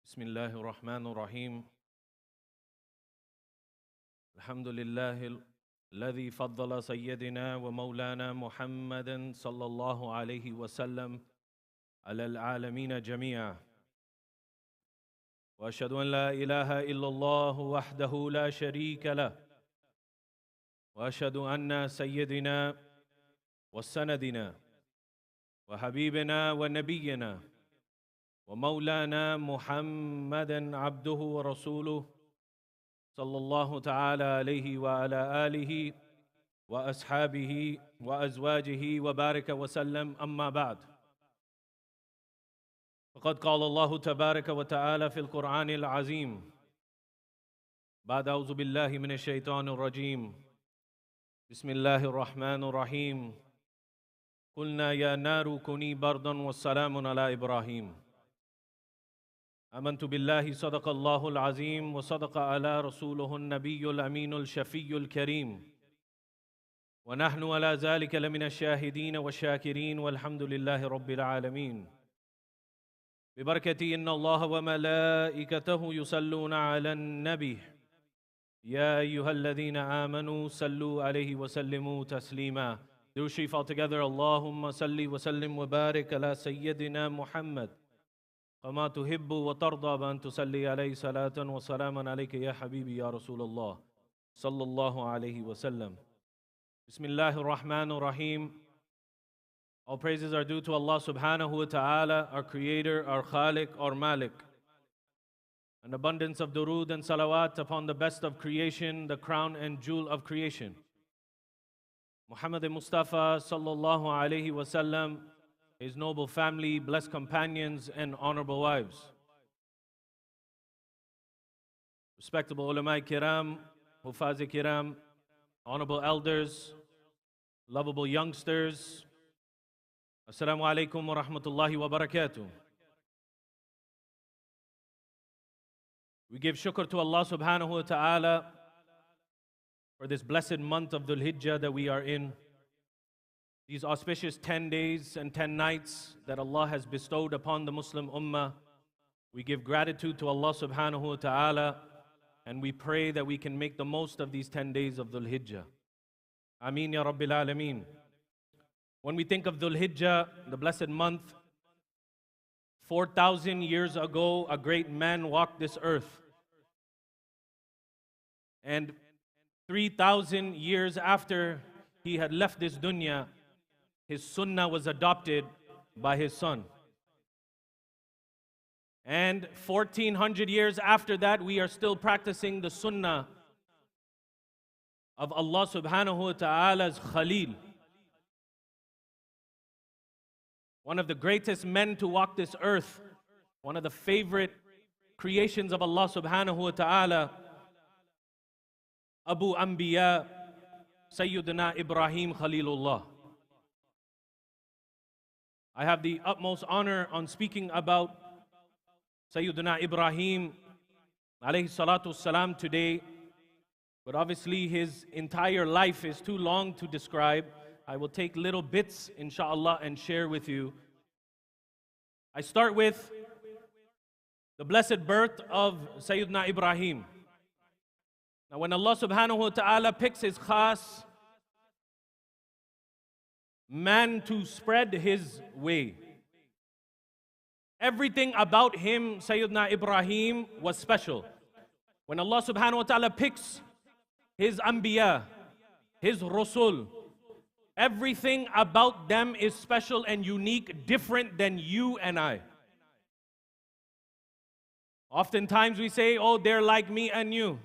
بسم الله الرحمن الرحيم. الحمد لله الذي فضل سيدنا ومولانا محمدا صلى الله عليه وسلم على العالمين جميعا. وأشهد أن لا إله إلا الله وحده لا شريك له. وأشهد أن سيدنا وسندنا وحبيبنا ونبينا ومولانا محمدا عبده ورسوله صلى الله تعالى عليه وعلى آله وأصحابه وأزواجه وبارك وسلم. أما بعد، فقد قال الله تبارك وتعالى في القرآن العظيم بعد أعوذ بالله من الشيطان الرجيم بسم الله الرحمن الرحيم. قلنا يا نار كوني بردا والسلام على إبراهيم. آمنت بالله صدق الله العظيم وصدق على رسوله النبي الأمين الشفي الكريم. ونحن على ذلك لمن الشاهدين والشاكرين والحمد لله رب العالمين. ببركة إن الله وملائكته يصلون على النبي يا أيها الذين آمنوا صلوا عليه وسلموا تسليما. Do we fall together? Allahumma salli wa sallim wa barik ala Sayyidina Muhammad كما تحب وترضى بأن تصلي عليه صلاة وسلاما عليك يا حبيبي يا رسول الله صلى الله عليه وسلم. بسم الله الرحمن الرحيم. All praises are due to Allah subhanahu wa ta'ala, our creator, our khaliq, our malik. An abundance of durood and salawat upon the best of creation, the crown and jewel of creation, Muhammad Mustafa sallallahu alayhi wa sallam, his noble family, blessed companions, and honorable wives. Respectable ulama kiram, hufaz kiram, honorable elders, lovable youngsters, Assalamualaikum wa rahmatullahi wa barakatuh. We give shukr to Allah subhanahu wa ta'ala for this blessed month of Dhul Hijjah that we are in. These auspicious 10 days and 10 nights that Allah has bestowed upon the Muslim Ummah. We give gratitude to Allah subhanahu wa ta'ala, and we pray that we can make the most of these 10 days of Dhul Hijjah. Ameen ya Rabbil Alameen. When we think of Dhul Hijjah, the blessed month, 4,000 years ago, a great man walked this earth. And 3,000 years after he had left this dunya, his sunnah was adopted by his son. And 1,400 years after that, we are still practicing the sunnah of Allah subhanahu wa ta'ala's Khalil. One of the greatest men to walk this earth, one of the favorite creations of Allah subhanahu wa ta'ala, Abu Anbiya, Sayyiduna Ibrahim Khalilullah. I have the utmost honor on speaking about Sayyiduna Ibrahim alayhi salatu salam today, but obviously his entire life is too long to describe. I will take little bits, inshallah, and share with you. I start with the blessed birth of Sayyiduna Ibrahim. Now when Allah subhanahu wa ta'ala picks his khas man to spread his way, everything about him, Sayyiduna Ibrahim, was special. When Allah subhanahu wa ta'ala picks his Anbiya, his Rasul, everything about them is special and unique, different than you and I. Oftentimes we say, oh, they're like me and you.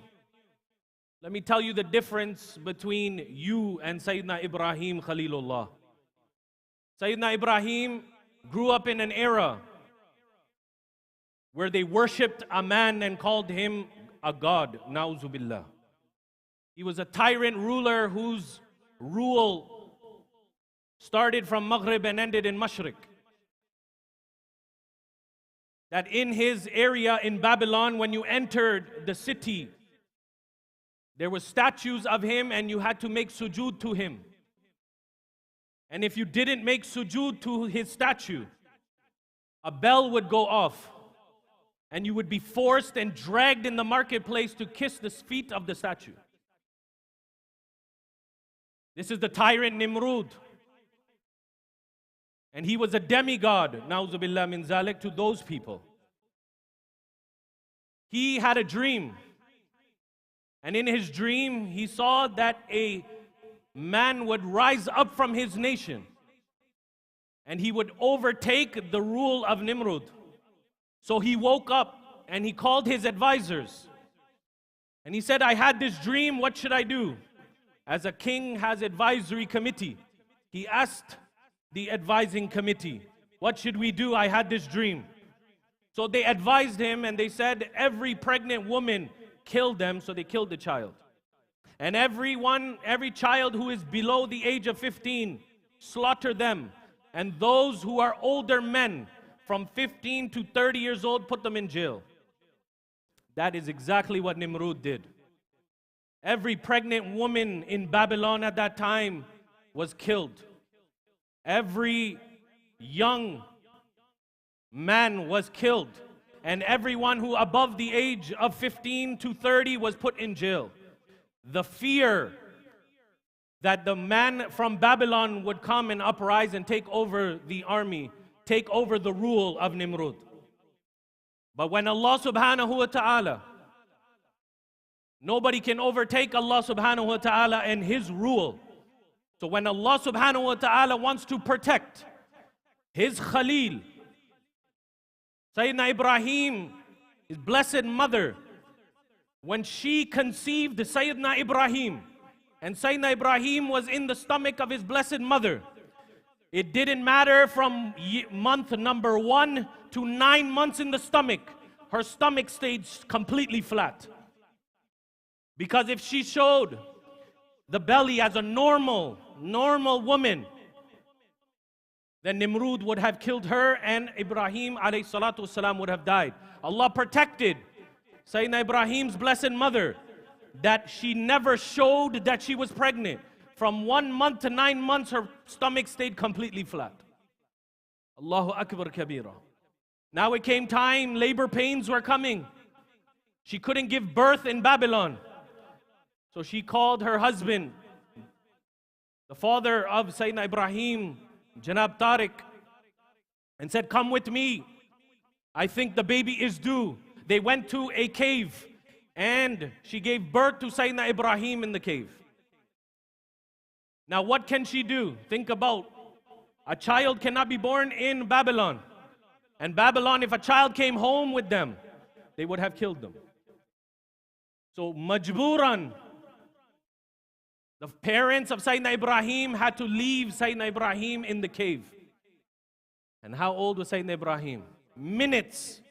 Let me tell you the difference between you and Sayyidina Ibrahim Khalilullah. Sayyidina Ibrahim grew up in an era where they worshipped a man and called him a god, na'uzu billah. He was a tyrant ruler whose rule started from Maghrib and ended in Mashriq. That in his area in Babylon, when you entered the city, there were statues of him and you had to make sujood to him. And if you didn't make sujood to his statue, a bell would go off. and you would be forced and dragged in the marketplace to kiss the feet of the statue. This is the tyrant Nimrud. And he was a demigod, na'uzubillah min zalik, to those people. He had a dream. And in his dream, he saw that a man would rise up from his nation. And he would overtake the rule of Nimrud. So he woke up and he called his advisors. And he said, I had this dream, what should I do? As a king has advisory committee, he asked the advising committee, what should we do? I had this dream. So they advised him and they said, every pregnant woman, kill them. So they killed the child. And every child who is below the age of 15, slaughter them. And those who are older men, from 15 to 30 years old, put them in jail. That is exactly what Nimrud did. Every pregnant woman in Babylon at that time was killed. Every young man was killed. And everyone who above the age of 15 to 30 was put in jail. The fear that the man from Babylon would come and uprise and take over the army, take over the rule of Nimrud. But when Allah subhanahu wa ta'ala, nobody can overtake Allah subhanahu wa ta'ala and His rule. So when Allah subhanahu wa ta'ala wants to protect His Khalil, Sayyiduna Ibrahim, his blessed mother, when she conceived Sayyiduna Ibrahim, and Sayyiduna Ibrahim was in the stomach of his blessed mother, it didn't matter from month number 1 to 9 months in the stomach, her stomach stayed completely flat. Because if she showed the belly as a normal woman, then Nimrud would have killed her and Ibrahim alayhi salatu wasalam would have died. Allah protected Sayyidina Ibrahim's blessed mother, that she never showed that she was pregnant. From 1 month to 9 months, her stomach stayed completely flat. Allahu Akbar Kabira. Now it came time, labor pains were coming. She couldn't give birth in Babylon. So she called her husband, the father of Sayyidina Ibrahim, Janab Tariq, and said, come with me. I think the baby is due. They went to a cave and she gave birth to Sayyidina Ibrahim in the cave. Now what can she do? Think about, a child cannot be born in Babylon. And Babylon, if a child came home with them, they would have killed them. So majburan, the parents of Sayyidina Ibrahim had to leave Sayyidina Ibrahim in the cave. And how old was Sayyidina Ibrahim? Minutes.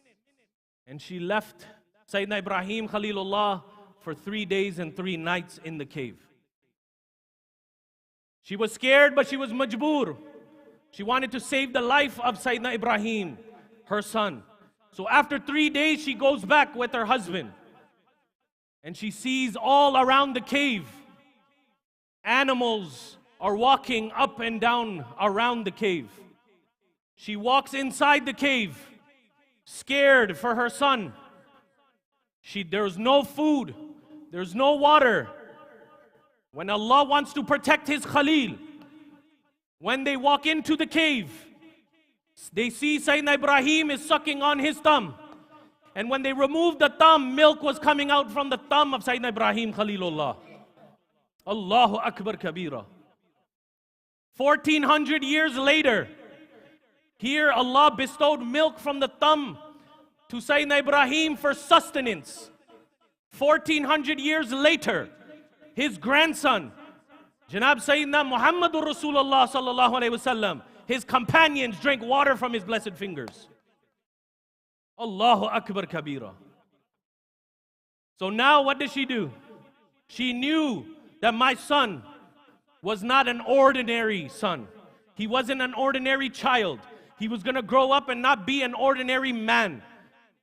And she left Sayyidina Ibrahim Khalilullah for 3 days and 3 nights in the cave. She was scared, but she was majbur. She wanted to save the life of Sayyidina Ibrahim, her son. So after 3 days, she goes back with her husband. And she sees all around the cave, animals are walking up and down around the cave. She walks inside the cave, scared for her son. There's no food, there's no water. When Allah wants to protect His Khalil, when they walk into the cave, they see Sayyidina Ibrahim is sucking on his thumb. And when they removed the thumb, milk was coming out from the thumb of Sayyidina Ibrahim Khalilullah. Allahu Akbar Kabira. 1400 years later, here Allah bestowed milk from the thumb to Sayyidina Ibrahim for sustenance. 1400 years later, his grandson, Janab Sayyidina Muhammadur Rasulullah sallallahu alayhi wasallam, his companions drank water from his blessed fingers. Allahu Akbar Kabira. So now what did she do? She knew that my son was not an ordinary son. He wasn't an ordinary child. He was going to grow up and not be an ordinary man.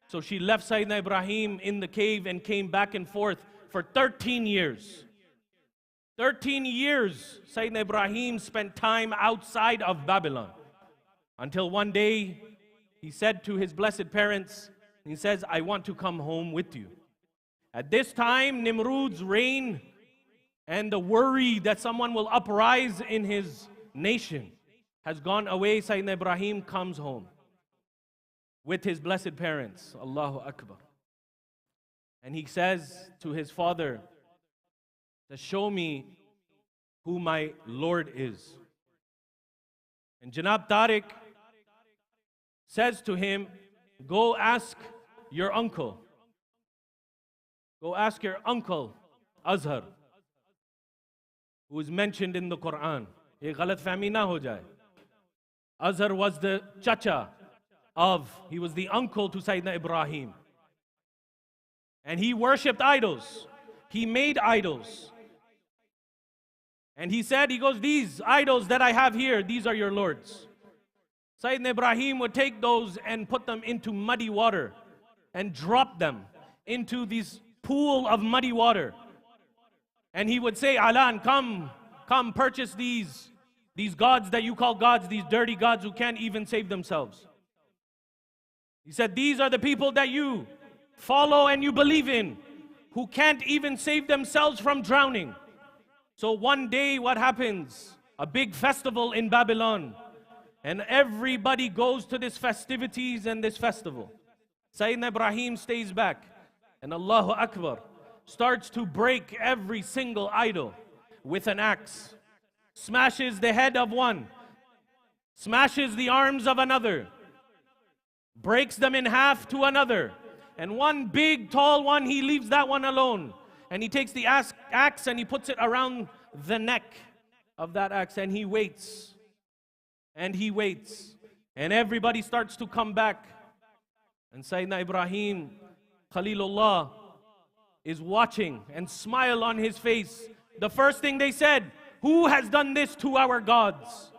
So she left Sayyidina Ibrahim in the cave and came back and forth for 13 years. 13 years Sayyidina Ibrahim spent time outside of Babylon. Until one day he said to his blessed parents, He says, I want to come home with you. At this time, Nimrod's reign and the worry that someone will uprise in his nation has gone away. Sayyidina Ibrahim comes home with his blessed parents. Allahu Akbar. And he says to his father, to show me who my Lord is. And Janab Tariq says to him, go ask your uncle. Go ask your uncle, Azhar, who is mentioned in the Quran. Ye galat fahmi na ho jaye. Azhar was the chacha he was the uncle to Sayyidina Ibrahim. And he worshipped idols. He made idols. And he said, he goes, these idols that I have here, these are your lords. Sayyidina Ibrahim would take those and put them into muddy water and drop them into this pool of muddy water. And he would say, Alan, come purchase these gods that you call gods, these dirty gods who can't even save themselves. He said, these are the people that you follow and you believe in, who can't even save themselves from drowning. So one day what happens? A big festival in Babylon. And everybody goes to this festivities and this festival. Sayyidina Ibrahim stays back. And Allahu Akbar starts to break every single idol with an axe. Smashes the head of one. Smashes the arms of another. Breaks them in half to another. And one big tall one, he leaves that one alone. And he takes the axe and he puts it around the neck of that axe. And he waits. And he waits. And everybody starts to come back. And Sayyidina Ibrahim, Khalilullah, is watching and smile on his face. The first thing they said, who has done this to our gods?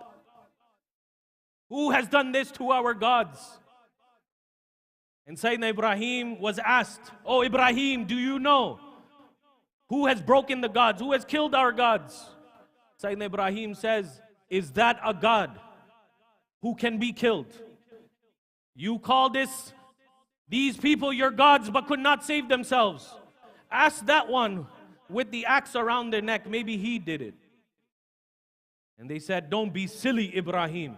Who has done this to our gods? And Sayyidina Ibrahim was asked, oh Ibrahim, do you know who has broken the gods? Who has killed our gods? Sayyidina Ibrahim says, is that a God who can be killed? You call these people your gods but could not save themselves. Ask that one with the axe around their neck, maybe he did it. And they said, don't be silly, Ibrahim.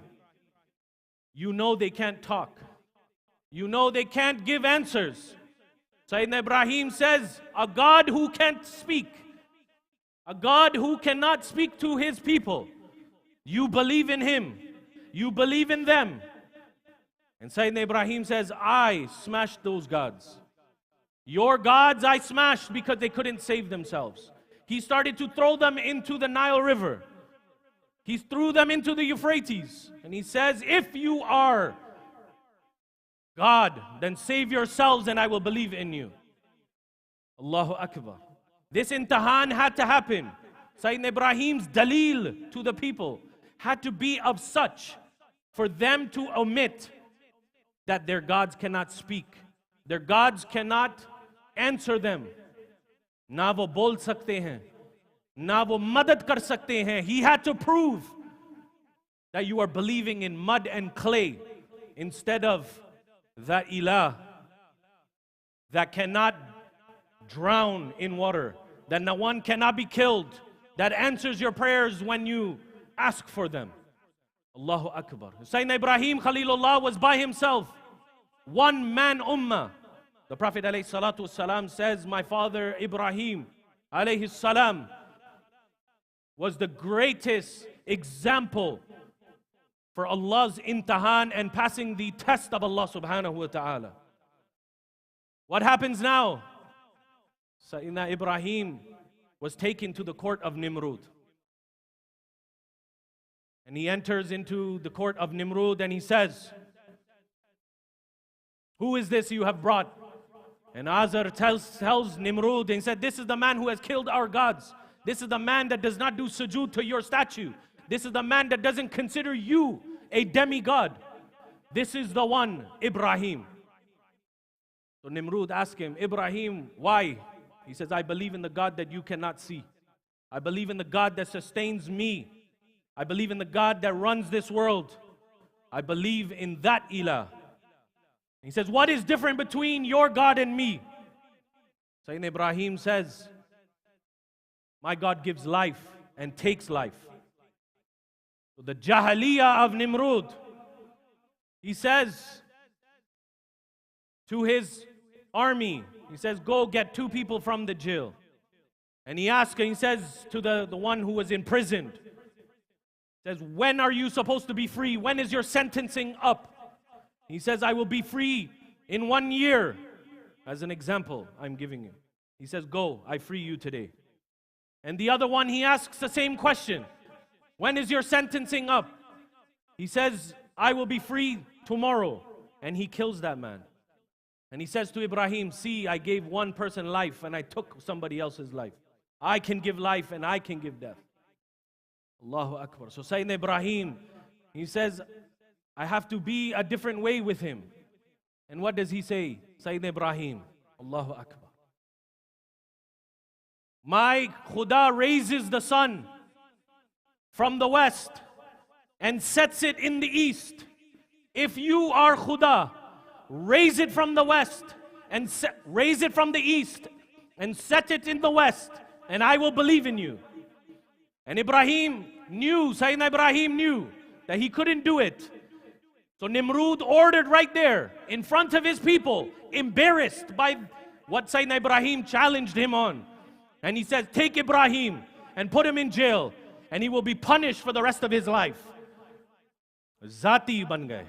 You know they can't talk. You know they can't give answers. Sayyidina Ibrahim says, a God who can't speak, a God who cannot speak to his people. You believe in him. You believe in them. And Sayyidina Ibrahim says, I smashed those gods. Your gods I smashed because they couldn't save themselves. He started to throw them into the Nile River. He threw them into the Euphrates. And he says, if you are God, then save yourselves and I will believe in you. Allahu Akbar. This imtihan had to happen. Sayyidina Ibrahim's dalil to the people had to be of such for them to omit that their gods cannot speak. Their gods cannot answer them. Na wo bol sakte hain, na wo madad kar sakte hain. He had to prove that you are believing in mud and clay instead of that ilah that cannot drown in water, that no one cannot be killed, that answers your prayers when you ask for them. Allahu Akbar. Sayyidina Ibrahim Khalilullah was by himself. One man ummah. The Prophet ﷺ says, my father Ibrahim alayhi salam was the greatest example for Allah's imtihan and passing the test of Allah subhanahu wa ta'ala. What happens now? Sayyidina Ibrahim was taken to the court of Nimrod. And he enters into the court of Nimrod and he says, who is this you have brought? And Azar tells Nimrod and said, this is the man who has killed our gods. This is the man that does not do sujood to your statue. This is the man that doesn't consider you a demigod. This is the one, Ibrahim. So Nimrod asked him, Ibrahim, why? He says, I believe in the God that you cannot see. I believe in the God that sustains me. I believe in the God that runs this world. I believe in that ilah. He says, what is different between your God and me? Sayyidina Ibrahim says, my God gives life and takes life. So the Jahiliyyah of Nimrud, he says to his army, he says, go get 2 people from the jail. And he asks, and he says to the one who was imprisoned, says, when are you supposed to be free? When is your sentencing up? He says, I will be free in 1 year. As an example, I'm giving you. He says, go, I free you today. And the other one, he asks the same question. When is your sentencing up? He says, I will be free tomorrow. And he kills that man. And he says to Ibrahim, see, I gave one person life and I took somebody else's life. I can give life and I can give death. Allahu Akbar. So Sayyidina Ibrahim, he says, I have to be a different way with him. And what does he say? Sayyidina Ibrahim, Allahu Akbar. My Khuda raises the sun from the west and sets it in the east. If you are Khuda, raise it from the west and raise it from the east and set it in the west, and I will believe in you. And Ibrahim knew, Sayyidina Ibrahim knew that he couldn't do it. So Nimrud ordered right there in front of his people, embarrassed by what Sayyidina Ibrahim challenged him on. And he says, take Ibrahim and put him in jail, and he will be punished for the rest of his life. Zati ban gaye.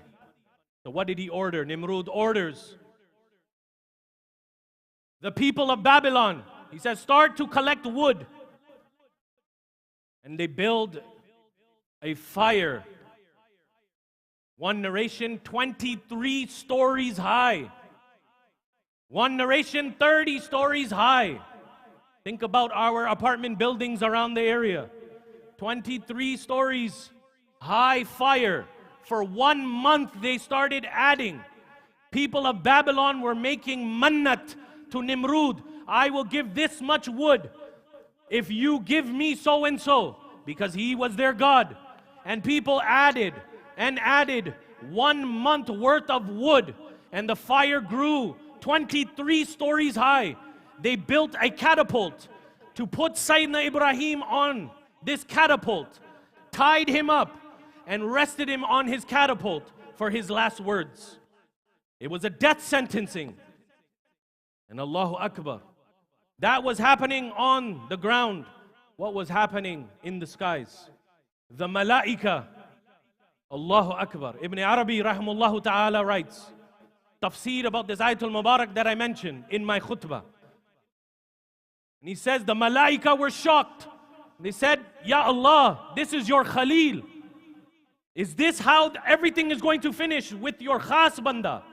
So what did he order? Nimrud orders the people of Babylon, he says, start to collect wood. And they build a fire. One narration, 23 stories high. One narration, 30 stories high. Think about our apartment buildings around the area. 23 stories high fire. For 1 month they started adding. People of Babylon were making mannat to Nimrud. I will give this much wood if you give me so and so, because he was their God. And people added and added 1 month worth of wood, and the fire grew 23 stories high. They built a catapult to put Sayyidina Ibrahim on this catapult, tied him up, and rested him on his catapult for his last words. It was a death sentencing. And Allahu Akbar. That was happening on the ground. What was happening in the skies? The malaika. Allahu Akbar. Ibn Arabi rahimahullah ta'ala writes tafsir about this Ayatul Mubarak that I mentioned in my khutbah. And he says the malaika were shocked. They said, Ya Allah, this is your Khalil. Is this how everything is going to finish with your khas banda?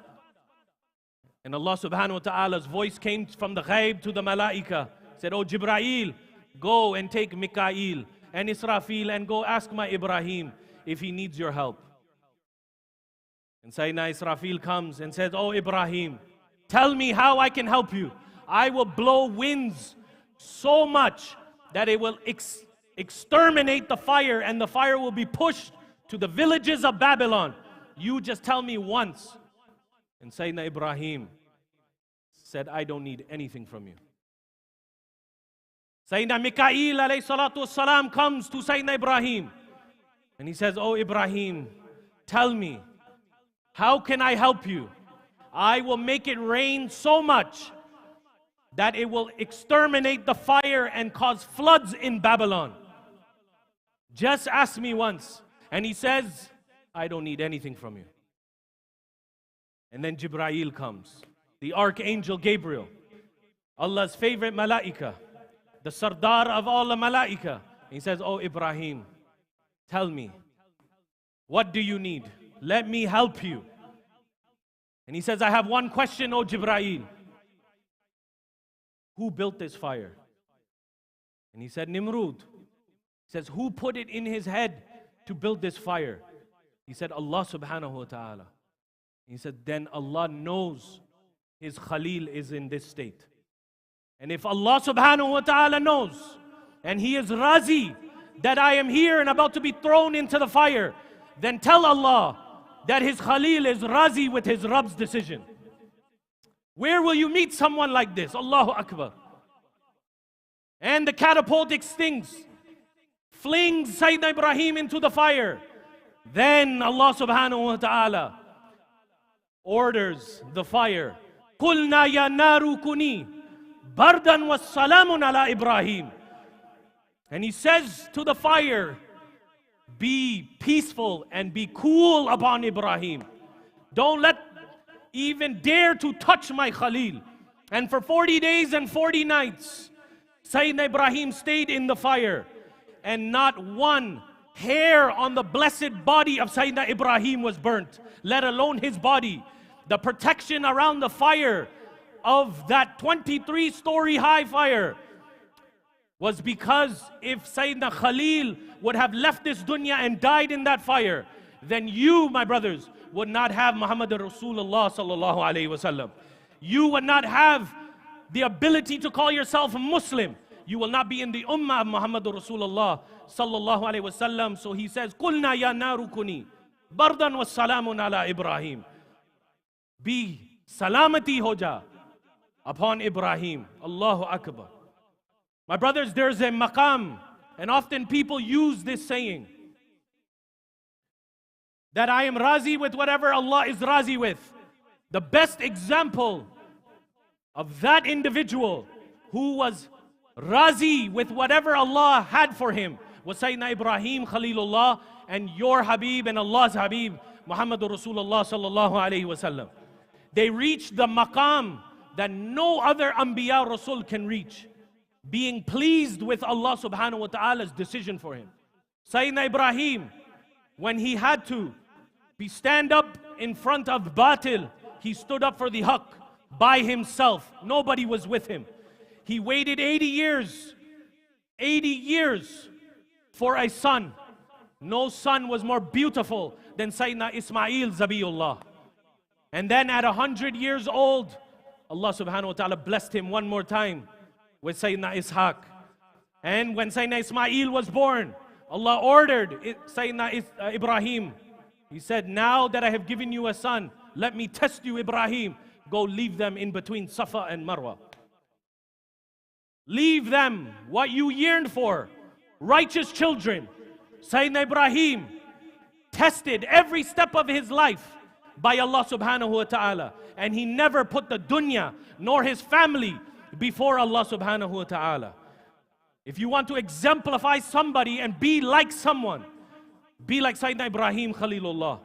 And Allah subhanahu wa ta'ala's voice came from the ghaib to the malaika. Said, oh Jibreel, go and take Mikail and Israfil and go ask my Ibrahim if he needs your help. And Sayyidina Israfil comes and says, oh Ibrahim, tell me how I can help you. I will blow winds so much that it will exterminate the fire, and the fire will be pushed to the villages of Babylon. You just tell me once. And Sayyidina Ibrahim said, I don't need anything from you. Sayyidina Mikail alayhi salatu wasalam comes to Sayyidina Ibrahim. And he says, oh Ibrahim, tell me, how can I help you? I will make it rain so much that it will exterminate the fire and cause floods in Babylon. Just ask me once. And he says, I don't need anything from you. And then Jibreel comes, the Archangel Gabriel, Allah's favorite malaika, the Sardar of all the malaika. He says, oh Ibrahim, tell me, what do you need? Let me help you. And he says, I have one question, oh Jibreel. Who built this fire? And he said, Nimrud. He says, who put it in his head to build this fire? He said, Allah subhanahu wa ta'ala. He said, then Allah knows his Khalil is in this state. And if Allah subhanahu wa ta'ala knows, and he is razi that I am here and about to be thrown into the fire, then tell Allah that his Khalil is razi with his Rabb's decision. Where will you meet someone like this? Allahu Akbar. And the catapult extinguishes, flings Sayyidina Ibrahim into the fire. Then Allah subhanahu wa ta'ala orders the fire. قُلْنَا يَا نَارُ كُنِي بَرْدًا وَالسَّلَامٌ عَلَى Ibrahim. And he says to the fire, be peaceful and be cool upon Ibrahim. Don't let even dare to touch my Khalil. And for 40 days and 40 nights, Sayyidina Ibrahim stayed in the fire. And not one hair on the blessed body of Sayyidina Ibrahim was burnt, let alone his body. The protection around the fire of that 23-story high fire was because if Sayyidina Khalil would have left this dunya and died in that fire, then you, my brothers, would not have Muhammad Rasulullah sallallahu alayhi wasallam. You would not have the ability to call yourself Muslim. You will not be in the ummah of Muhammad Rasulullah sallallahu alayhi wasallam. So he says, "Qulna ya naru kuni bardan wa salamun ala Ibrahim." Be salamati hoja upon Ibrahim. Allahu Akbar. My brothers, there's a maqam, and often people use this saying, that I am razi with whatever Allah is razi with. The best example of that individual who was razi with whatever Allah had for him was Sayyidina Ibrahim Khalilullah and your Habib and Allah's Habib Muhammadur Rasulullah sallallahu alayhi wasallam. They reached the maqam that no other Anbiya Rasul can reach, being pleased with Allah subhanahu wa ta'ala's decision for him. Sayyidina Ibrahim, when he had to stand up in front of batil, he stood up for the haqq by himself. Nobody was with him. He waited 80 years for a son. No son was more beautiful than Sayyidina Ismail Zabiullah. And then at 100 years old, Allah subhanahu wa ta'ala blessed him one more time with Sayyidina Ishaq. And when Sayyidina Ismail was born, Allah ordered Sayyidina Ibrahim. He said, now that I have given you a son, let me test you, Ibrahim. Go leave them in between Safa and Marwa. Leave them what you yearned for, righteous children. Sayyidina Ibrahim tested every step of his life by Allah subhanahu wa ta'ala. And he never put the dunya nor his family before Allah subhanahu wa ta'ala. If you want to exemplify somebody and be like someone, be like Sayyidina Ibrahim Khalilullah.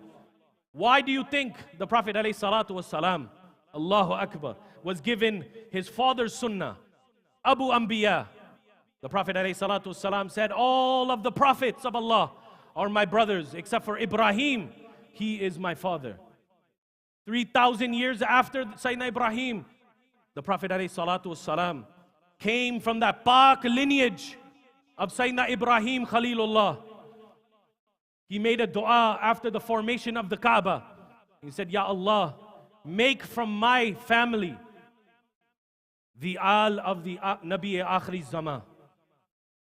Why do you think the Prophet alayhi salatu wassalam, Allahu Akbar, was given his father's sunnah, Abu Anbiya? The Prophet alayhi salatu wassalam said, all of the prophets of Allah are my brothers except for Ibrahim, he is my father. 3,000 years after Sayyidina Ibrahim, the Prophet alayhi salatu wassalam came from that Pak lineage of Sayyidina Ibrahim Khalilullah. He made a dua after the formation of the Kaaba. He said, Ya Allah, make from my family the al of the Nabi Akhri Zaman.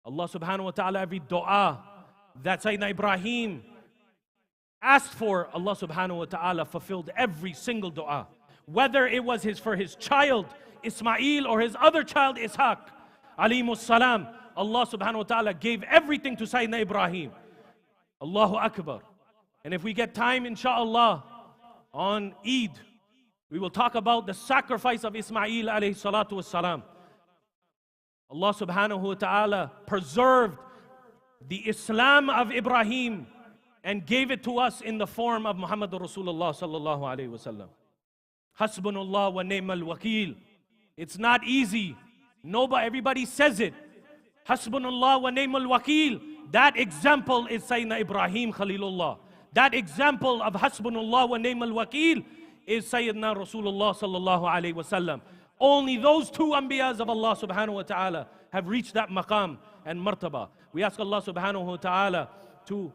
Allah subhanahu wa ta'ala, every dua that Sayyidina Ibrahim asked for, Allah subhanahu wa ta'ala fulfilled every single dua. Whether it was for his child, Ismail, or his other child, Ishaq, alayhimus salam, Allah subhanahu wa ta'ala gave everything to Sayyidina Ibrahim. Allahu Akbar. And if we get time, inshallah, on Eid, we will talk about the sacrifice of Ismail alayhi salatu wassalam. Allah subhanahu wa ta'ala preserved the Islam of Ibrahim and gave it to us in the form of Muhammad Rasulullah sallallahu alayhi wasallam. Hasbunallah wa ni'mal wakil. It's not easy. Everybody says it. Hasbunallah wa ni'mal wakil. That example is Sayyidina Ibrahim Khalilullah. That example of Hasbunallah wa ni'mal wakil is Sayyidina Rasulullah sallallahu alayhi wasallam. Only those two Anbiyas of Allah subhanahu wa ta'ala have reached that maqam and martaba. We ask Allah subhanahu wa ta'ala to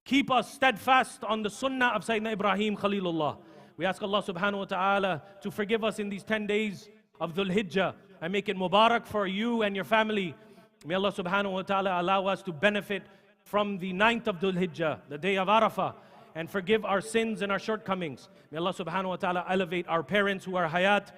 keep us steadfast on the sunnah of Sayyidina Ibrahim Khalilullah. We ask Allah subhanahu wa ta'ala to forgive us in these 10 days of Dhul Hijjah and make it Mubarak for you and your family. May Allah subhanahu wa ta'ala allow us to benefit from the 9th of Dhul Hijjah, the day of Arafah, and forgive our sins and our shortcomings. May Allah subhanahu wa ta'ala elevate our parents who are hayat,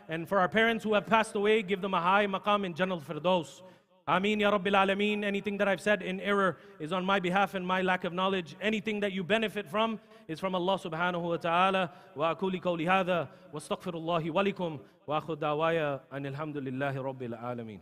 and for our parents who have passed away, give them a high maqam in Jannah al-Firdaus. Ameen ya Rabbil Alameen. Anything that I've said in error is on my behalf and my lack of knowledge. Anything that you benefit from is from Allah subhanahu wa ta'ala. Wa akuli qawli hadha wa astaghfirullahi wa likum wa akhu dawaya anil hamdulillahi Rabbil Alameen.